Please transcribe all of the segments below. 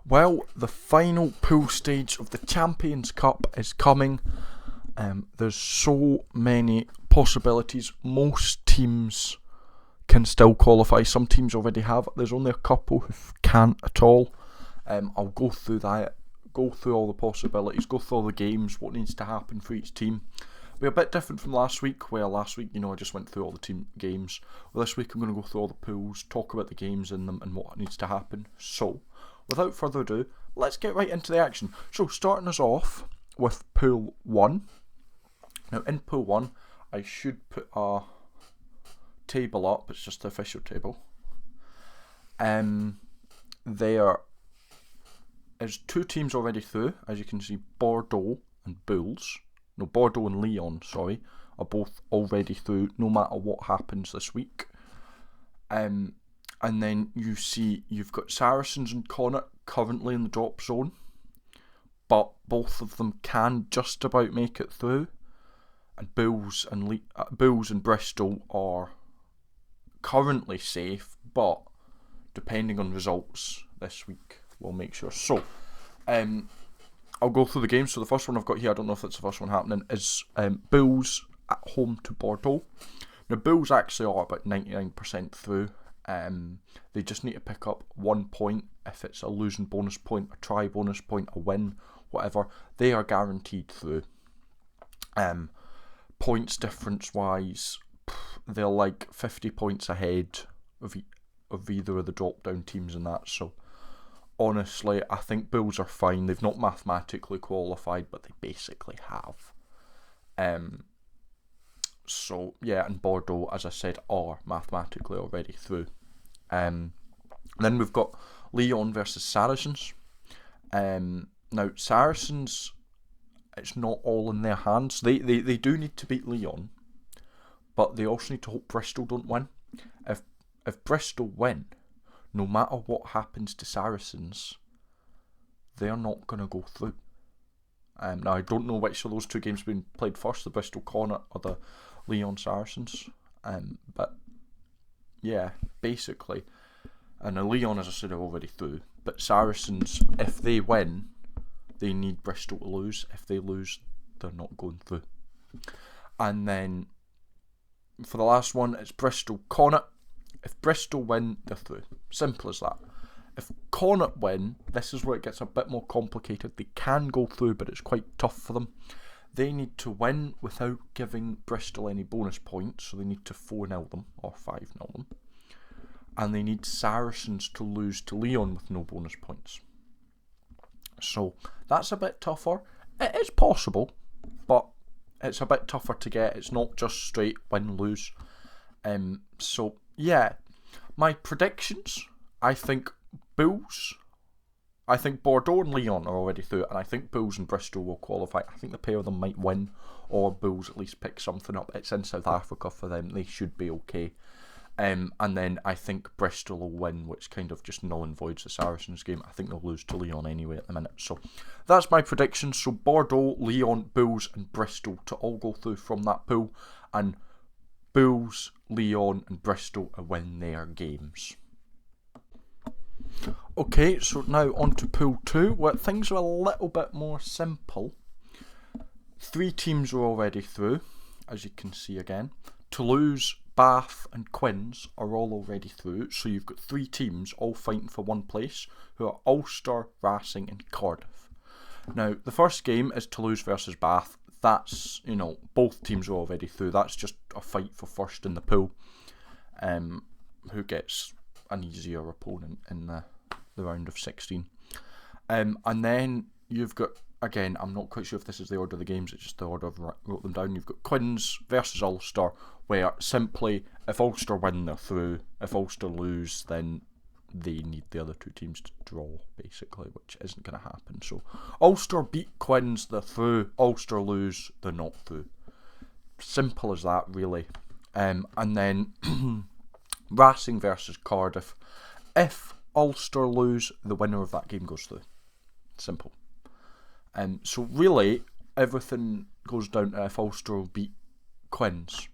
Well, the final pool stage of the Champions Cup is coming. There's so many possibilities. Most teams can still qualify. Some teams already have. There's only a couple who can't at all. I'll go through that, go through all the possibilities, go through all the games, what needs to happen for each team. Be a bit different from last week, where last week, I just went through all the team games. Well, this week I'm going to go through all the pools, talk about the games in them and what needs to happen. So, without further ado, let's get right into the action. So, starting us off with Pool 1. Now, in Pool 1, I should put a table up. It's just the official table. There is two teams already through. As you can see, Bordeaux and Bulls. No, Bordeaux and Lyon, sorry, are both already through, no matter what happens this week. And then you see you've got Saracens and Connacht currently in the drop zone, but both of them can just about make it through. And Bulls and Bristol are currently safe, but depending on results this week, we'll make sure. So, I'll go through the games. So the first one I've got here, I don't know if it's the first one happening, is Bulls at home to Bordeaux. Now, Bulls actually are about 99% through. They just need to pick up 1 point. If it's a losing bonus point, a try bonus point, a win, whatever, they are guaranteed through. Points difference wise, they're like 50 points ahead of either of the drop down teams in that. So honestly, I think Bulls are fine. They've not mathematically qualified, but they basically have. So yeah, and Bordeaux, as I said, are mathematically already through. Then we've got Lyon versus Saracens. Now Saracens, it's not all in their hands. They do need to beat Lyon, but they also need to hope Bristol don't win. If Bristol win, no matter what happens to Saracens, they're not going to go through. Now, I don't know which of those two games have been played first, the Bristol Connacht or the Lyon Saracens. But, yeah, basically. And Lyon, as I said, are already through. But Saracens, if they win, they need Bristol to lose. If they lose, they're not going through. And then, for the last one, it's Bristol Connacht. If Bristol win, they're through. Simple as that. If Connacht win, this is where it gets a bit more complicated. They can go through, but it's quite tough for them. They need to win without giving Bristol any bonus points, so they need to 4-0 them, or 5-0 them. And they need Saracens to lose to Lyon with no bonus points. So, that's a bit tougher. It is possible, but it's a bit tougher to get. It's not just straight win-lose. So, yeah, my predictions, I think Bulls, I think Bordeaux and Lyon are already through, and I think Bulls and Bristol will qualify. I think the pair of them might win, or Bulls at least pick something up. It's in South Africa for them, they should be okay. And then I think Bristol will win, which kind of just null and voids the Saracens game. I think they'll lose to Lyon anyway at the minute. So that's my predictions. So Bordeaux, Lyon, Bulls and Bristol to all go through from that pool, and Bulls, Lyon and Bristol win their games. Okay, so now on to Pool 2, where things are a little bit more simple. 3 teams are already through, as you can see again. Toulouse, Bath and Quins are all already through, so you've got 3 teams all fighting for one place, who are Ulster, Racing and Cardiff. Now, the first game is Toulouse versus Bath. That's, both teams are already through. That's just a fight for first in the pool. Who gets an easier opponent in the round of 16. And then you've got, again, I'm not quite sure if this is the order of the games, it's just the order I've wrote them down. You've got Quins versus Ulster, where simply, if Ulster win, they're through. If Ulster lose, then they need the other 2 teams to draw, basically, which isn't going to happen. So, Ulster beat Quins, they're through. Ulster lose, they're not through. Simple as that, really. And then Racing versus Cardiff. If Ulster lose, the winner of that game goes through. Simple. So really, everything goes down to if Ulster will beat Quins.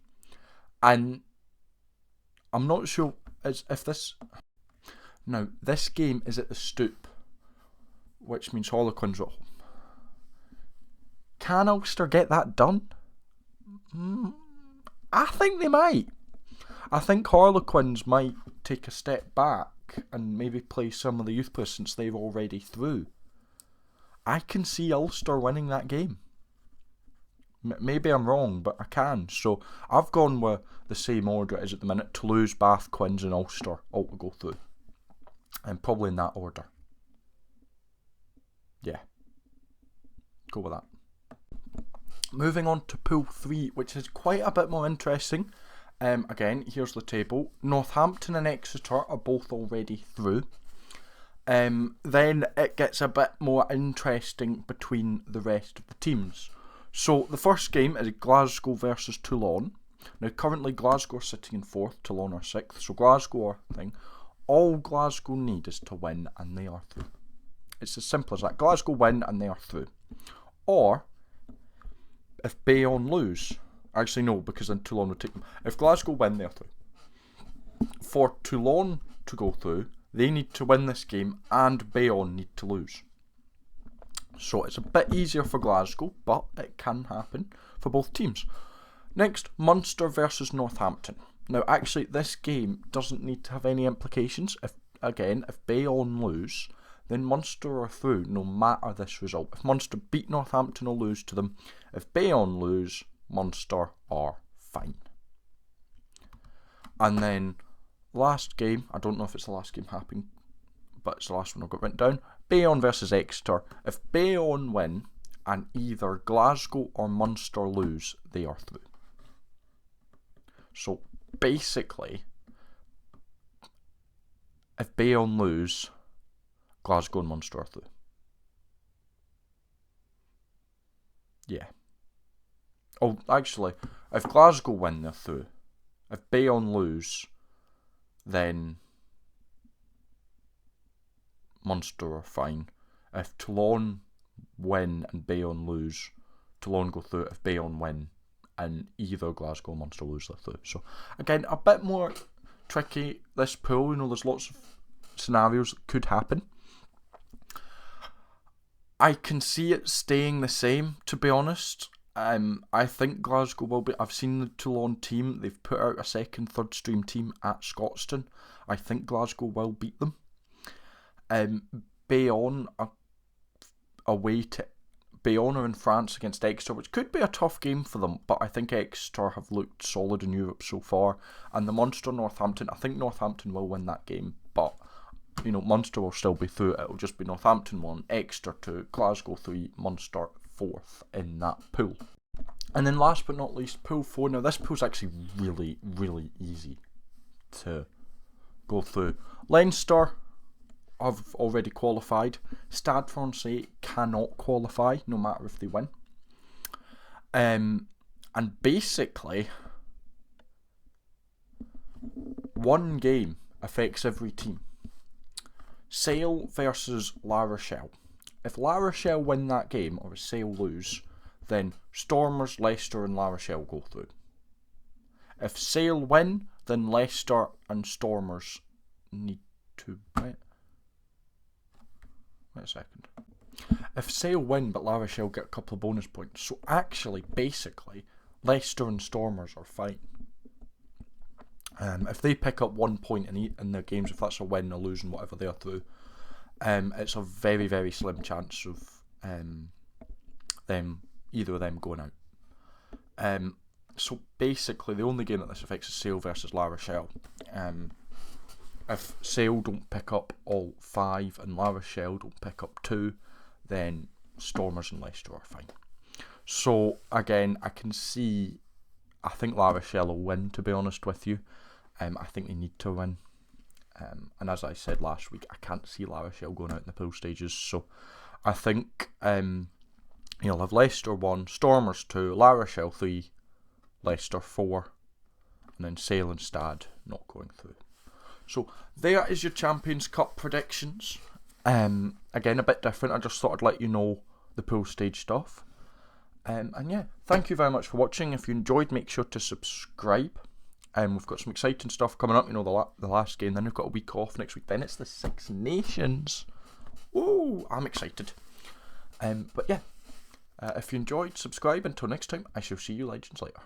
And I'm not sure if this... Now, this game is at the Stoop. which means Harlequins at home. Can Ulster get that done? I think they might. I think Harlequins might take a step back and maybe play some of the youth players since they've already through. I can see Ulster winning that game. Maybe I'm wrong, but I can. So I've gone with the same order it is at the minute. Toulouse, Bath, Quins and Ulster all to go through. And probably in that order. Yeah. Go with that. Moving on to Pool 3, which is quite a bit more interesting. Again, here's the table. Northampton and Exeter are both already through. Then it gets a bit more interesting between the rest of the teams. So the first game is Glasgow versus Toulon. Now currently Glasgow are sitting in 4th, Toulon are 6th. So Glasgow are thing. All Glasgow need is to win and they are through. It's as simple as that. Glasgow win and they are through. Or if Bayonne lose, actually no, because then Toulon would take them. If Glasgow win, they're through. For Toulon to go through, they need to win this game and Bayonne need to lose. So it's a bit easier for Glasgow, but it can happen for both teams. Next, Munster versus Northampton. Now actually this game doesn't need to have any implications. If Bayonne lose, then Munster are through no matter this result. If Munster beat Northampton or lose to them, if Bayonne lose, Munster are fine. And then last game, I don't know if it's the last game happening, but it's the last one I've got written down. Bayonne versus Exeter. If Bayonne win and either Glasgow or Munster lose, they are through. So basically, if Bayonne lose, Glasgow and Munster are through. Yeah. Oh, actually, if Glasgow win, they're through. If Bayonne lose, then Munster are fine. If Toulon win and Bayonne lose, Toulon go through. If Bayonne win and either Glasgow or Munster lose, they're through. So, again, a bit more tricky, this pool. You know, there's lots of scenarios that could happen. I can see it staying the same, to be honest. I think Glasgow will be... I've seen the Toulon team. They've put out a second, third stream team at Scotstoun. I think Glasgow will beat them. Bayonne are away to... Bayonne are in France against Exeter, which could be a tough game for them, but I think Exeter have looked solid in Europe so far. And the Munster Northampton, I think Northampton will win that game, but... You know, Munster will still be through. It'll just be Northampton 1, Exeter 2, Glasgow 3, Munster 4th in that pool. And then last but not least, Pool 4. Now this pool's actually really, really easy to go through. Leinster have already qualified. Stade Francais cannot qualify, no matter if they win. And basically, one game affects every team. Sale versus La Rochelle. If La Rochelle win that game, or if Sale lose, then Stormers, Leicester and La Rochelle go through. If Sale win, then Leicester and Stormers need to... Wait a second. If Sale win, but La Rochelle get a couple of bonus points. So actually, basically, Leicester and Stormers are fine. If they pick up 1 point in their games, if that's a win or losing, whatever they're through, it's a very, very slim chance of either of them going out. So basically, the only game that this affects is Sale versus La Rochelle. If Sale don't pick up all 5 and La Rochelle don't pick up 2, then Stormers and Leicester are fine. So again, I think La Rochelle will win, to be honest with you. I think they need to win. And as I said last week, I can't see La Rochelle going out in the pool stages. So I think you'll have Leicester 1, Stormers 2, La Rochelle 3, Leicester 4, and then Sale and Stade not going through. So there is your Champions Cup predictions. Again, a bit different. I just thought I'd let you know the pool stage stuff. And yeah, thank you very much for watching. If you enjoyed, make sure to subscribe. We've got some exciting stuff coming up. You know, the last game. Then we've got a week off next week. Then it's the Six Nations. Woo! I'm excited. But yeah, if you enjoyed, subscribe. Until next time, I shall see you legends later.